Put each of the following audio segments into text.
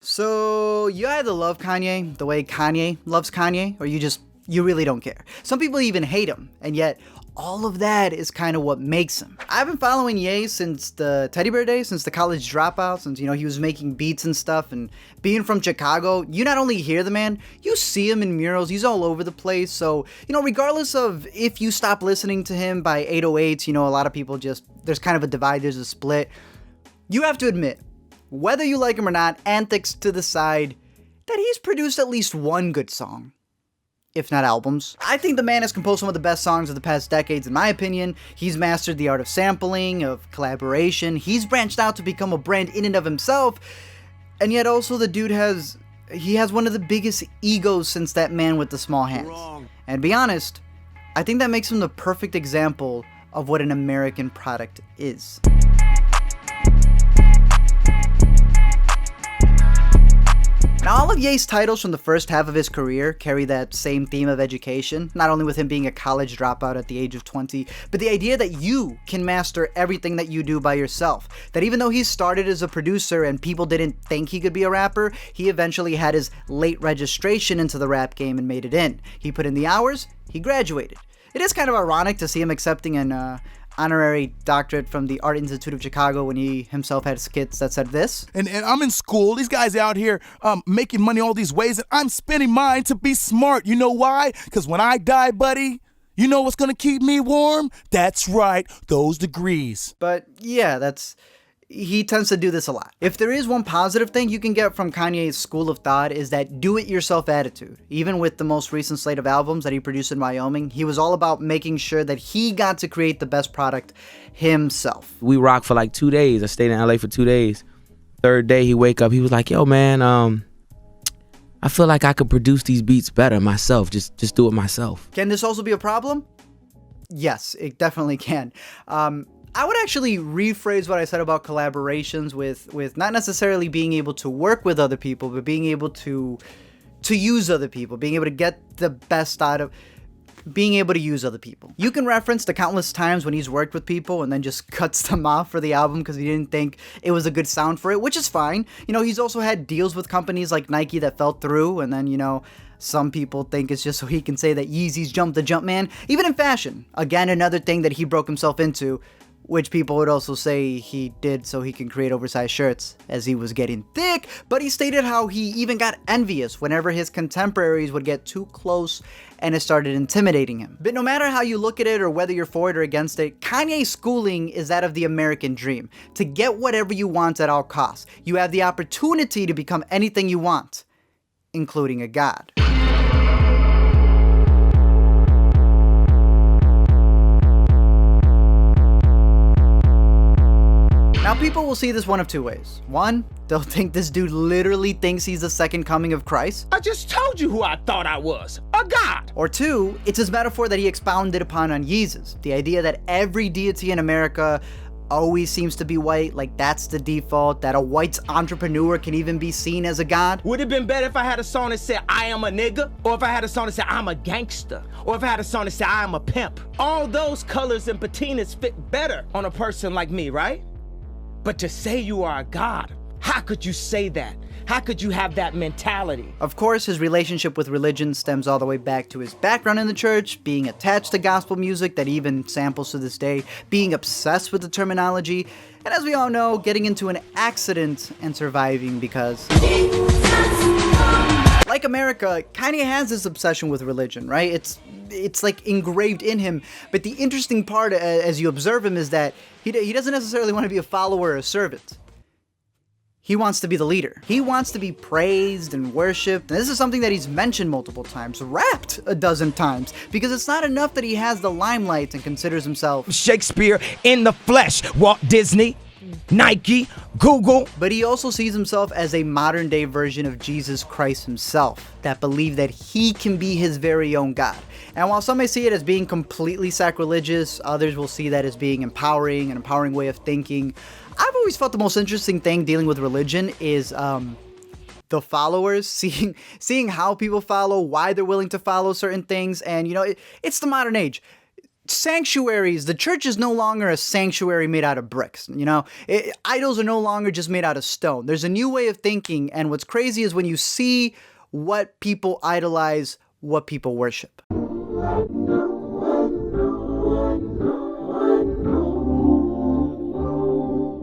So, you either love Kanye the way Kanye loves Kanye, or you really don't care. Some people even hate him, and yet all of that is kind of what makes him. I've been following Ye since the Teddy Bear days, since the college dropout, since, he was making beats and stuff, and being from Chicago, you not only hear the man, you see him in murals, he's all over the place, so, regardless of if you stop listening to him by 808s, a lot of people there's kind of a divide, there's a split. You have to admit, whether you like him or not, antics to the side, that he's produced at least one good song, if not albums. I think the man has composed some of the best songs of the past decades, in my opinion. He's mastered the art of sampling, of collaboration. He's branched out to become a brand in and of himself, and yet also the dude has one of the biggest egos since that man with the small hands. And to be honest, I think that makes him the perfect example of what an American product is. Now, all of Ye's titles from the first half of his career carry that same theme of education, not only with him being a college dropout at the age of 20, but the idea that you can master everything that you do by yourself. That even though he started as a producer and people didn't think he could be a rapper, he eventually had his late registration into the rap game and made it in. He put in the hours, he graduated. It is kind of ironic to see him accepting an honorary doctorate from the Art Institute of Chicago when he himself had skits that said this. And I'm in school. These guys out here making money all these ways, and I'm spending mine to be smart. You know why? Because when I die, buddy, you know what's going to keep me warm? That's right, those degrees. But yeah, he tends to do this a lot. If there is one positive thing you can get from Kanye's school of thought is that do-it-yourself attitude. Even with the most recent slate of albums that he produced in Wyoming, he was all about making sure that he got to create the best product himself. We rocked for like 2 days. I stayed in LA for 2 days. Third day he wake up, he was like, yo man, I feel like I could produce these beats better myself. Just do it myself. Can this also be a problem? Yes, it definitely can. I would actually rephrase what I said about collaborations with not necessarily being able to work with other people, but being able to use other people, being able to get the best out of being able to use other people. You can reference the countless times when he's worked with people and then just cuts them off for the album because he didn't think it was a good sound for it, which is fine. He's also had deals with companies like Nike that fell through, and then, some people think it's just so he can say that Yeezy's jumped the jump man. Even in fashion, again, another thing that he broke himself into, which people would also say he did so he can create oversized shirts as he was getting thick, but he stated how he even got envious whenever his contemporaries would get too close and it started intimidating him. But no matter how you look at it or whether you're for it or against it, Kanye's schooling is that of the American dream. To get whatever you want at all costs. You have the opportunity to become anything you want, including a god. Now, people will see this one of two ways. One, they'll think this dude literally thinks he's the second coming of Christ. I just told you who I thought I was, a god. Or two, it's his metaphor that he expounded upon on YEEZUS. The idea that every deity in America always seems to be white, like that's the default, that a white entrepreneur can even be seen as a god. Would it have been better if I had a song that said I am a nigga? Or if I had a song that said I'm a gangster? Or if I had a song that said I am a pimp? All those colors and patinas fit better on a person like me, right? But to say you are a god, how could you say that? How could you have that mentality? Of course, his relationship with religion stems all the way back to his background in the church, being attached to gospel music that even samples to this day, being obsessed with the terminology, and as we all know, getting into an accident and surviving because... Like America, Kanye has this obsession with religion, right? It's like engraved in him. But the interesting part, as you observe him, is that he doesn't necessarily want to be a follower or a servant. He wants to be the leader. He wants to be praised and worshipped. And this is something that he's mentioned multiple times, rapped a dozen times, because it's not enough that he has the limelight and considers himself Shakespeare in the flesh, Walt Disney, Nike, Google. But he also sees himself as a modern day version of Jesus Christ himself, that believe that he can be his very own God. And while some may see it as being completely sacrilegious, others will see that as being empowering, an empowering way of thinking. I've always felt the most interesting thing dealing with religion is the followers, seeing how people follow, why they're willing to follow certain things, and it's the modern age. sanctuaries, the church is no longer a sanctuary made out of bricks, you know? Idols are no longer just made out of stone. There's a new way of thinking, and what's crazy is when you see what people idolize, what people worship.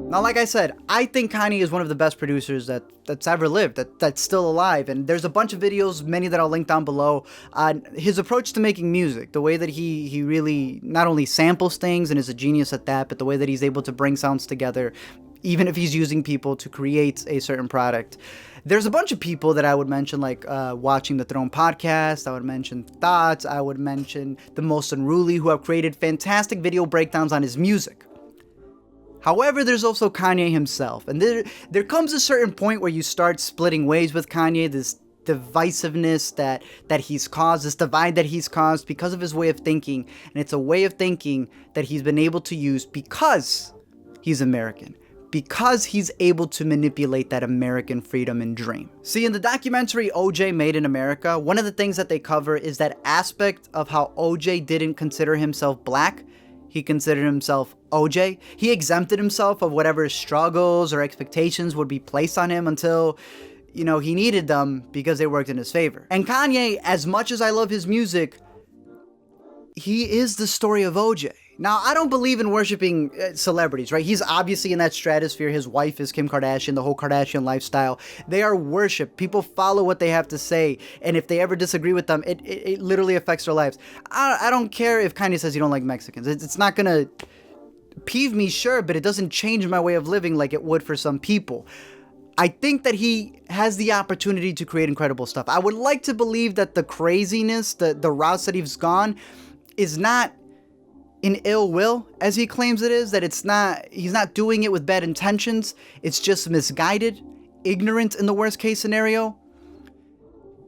Now, like I said, I think Kanye is one of the best producers that's ever lived, that's still alive. And there's a bunch of videos, many that I'll link down below, on his approach to making music. The way that he really not only samples things and is a genius at that, but the way that he's able to bring sounds together, even if he's using people to create a certain product. There's a bunch of people that I would mention, like Watching the Throne podcast. I would mention Thoughts. I would mention The Most Unruly, who have created fantastic video breakdowns on his music. However, there's also Kanye himself, and there comes a certain point where you start splitting ways with Kanye, this divisiveness that he's caused, this divide that he's caused because of his way of thinking, and it's a way of thinking that he's been able to use because he's American, because he's able to manipulate that American freedom and dream. See, in the documentary OJ Made in America, one of the things that they cover is that aspect of how OJ didn't consider himself black. He considered himself OJ. He exempted himself of whatever struggles or expectations would be placed on him until, you know, he needed them because they worked in his favor. And Kanye, as much as I love his music, he is the story of OJ. Now, I don't believe in worshiping celebrities, right? He's obviously in that stratosphere. His wife is Kim Kardashian, the whole Kardashian lifestyle. They are worshipped. People follow what they have to say. And if they ever disagree with them, it literally affects their lives. I don't care if Kanye says you don't like Mexicans. It's not going to peeve me, sure, but it doesn't change my way of living like it would for some people. I think that he has the opportunity to create incredible stuff. I would like to believe that the craziness, the routes that he's gone is not in ill will, as he claims it is, that he's not doing it with bad intentions. It's just misguided, ignorant in the worst case scenario.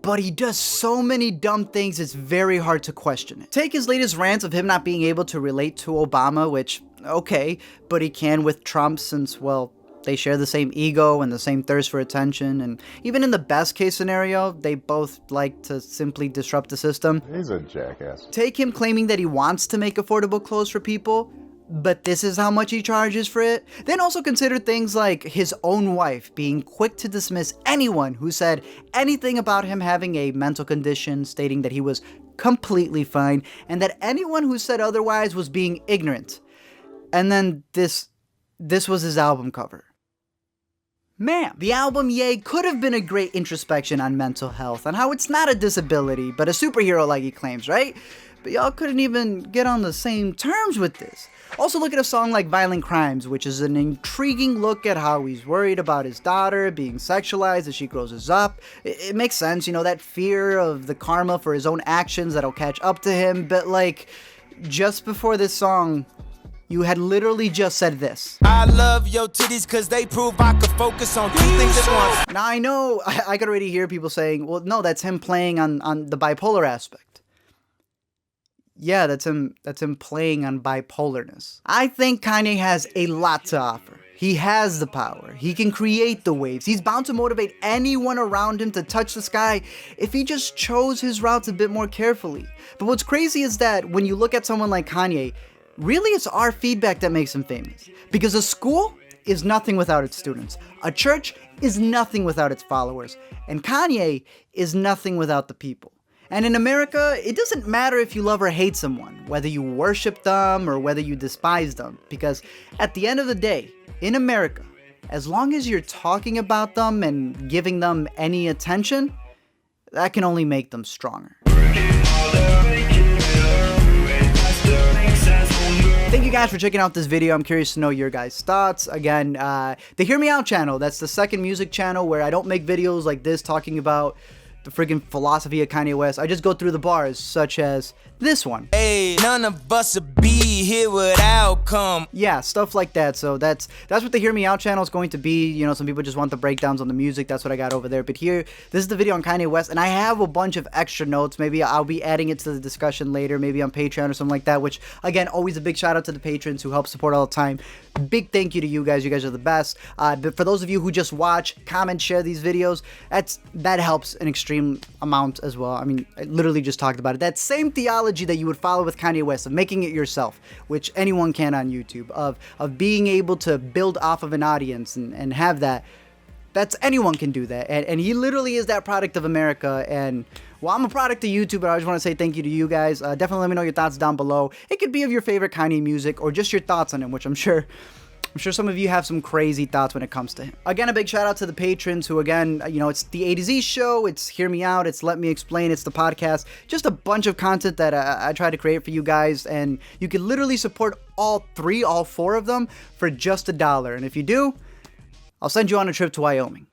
But he does so many dumb things, it's very hard to question it. Take his latest rant of him not being able to relate to Obama, which, okay, but he can with Trump since, well, they share the same ego and the same thirst for attention, and even in the best case scenario, they both like to simply disrupt the system. He's a jackass. Take him claiming that he wants to make affordable clothes for people, but this is how much he charges for it. Then also consider things like his own wife being quick to dismiss anyone who said anything about him having a mental condition, stating that he was completely fine, and that anyone who said otherwise was being ignorant. And then this was his album cover. Man, the album Ye could have been a great introspection on mental health, on how it's not a disability, but a superhero like he claims, right? But y'all couldn't even get on the same terms with this. Also look at a song like Violent Crimes, which is an intriguing look at how he's worried about his daughter being sexualized as she grows up. It makes sense, you know, that fear of the karma for his own actions that'll catch up to him, but like, just before this song, you had literally just said this. I love your titties cause they prove I could focus on two things at once. Now I know, I could already hear people saying, well, no, that's him playing on the bipolar aspect. Yeah, that's him playing on bipolarness. I think Kanye has a lot to offer. He has the power. He can create the waves. He's bound to motivate anyone around him to touch the sky if he just chose his routes a bit more carefully. But what's crazy is that when you look at someone like Kanye, really, it's our feedback that makes him famous. Because a school is nothing without its students. A church is nothing without its followers. And Kanye is nothing without the people. And in America, it doesn't matter if you love or hate someone, whether you worship them or whether you despise them. Because at the end of the day, in America, as long as you're talking about them and giving them any attention, that can only make them stronger. Thank you guys for checking out this video. I'm curious to know your guys' thoughts. Again, the Hear Me Out channel, that's the second music channel where I don't make videos like this talking about the freaking philosophy of Kanye West. I just go through the bars, such as this one. Hey, none of us would be here without come. Yeah, stuff like that. So that's what the Hear Me Out channel is going to be. You know, some people just want the breakdowns on the music. That's what I got over there. But here, this is the video on Kanye West, and I have a bunch of extra notes. Maybe I'll be adding it to the discussion later, maybe on Patreon or something like that, which, again, always a big shout out to the patrons who help support all the time. Big thank you to you guys. You guys are the best. But for those of you who just watch, comment, share these videos, that helps an extreme extreme amount as well. I mean, I literally just talked about it. That same theology that you would follow with Kanye West of making it yourself, which anyone can on YouTube, of being able to build off of an audience and have that. That's anyone can do that. And he literally is that product of America. And well, I'm a product of YouTube, but I just want to say thank you to you guys. Definitely let me know your thoughts down below. It could be of your favorite Kanye music or just your thoughts on him, which I'm sure some of you have some crazy thoughts when it comes to him. Again, a big shout out to the patrons who, again, you know, it's the A to Z show, it's Hear Me Out, it's Let Me Explain, it's the podcast, just a bunch of content that I try to create for you guys, and you can literally support all four of them for just $1. And if you do, I'll send you on a trip to Wyoming.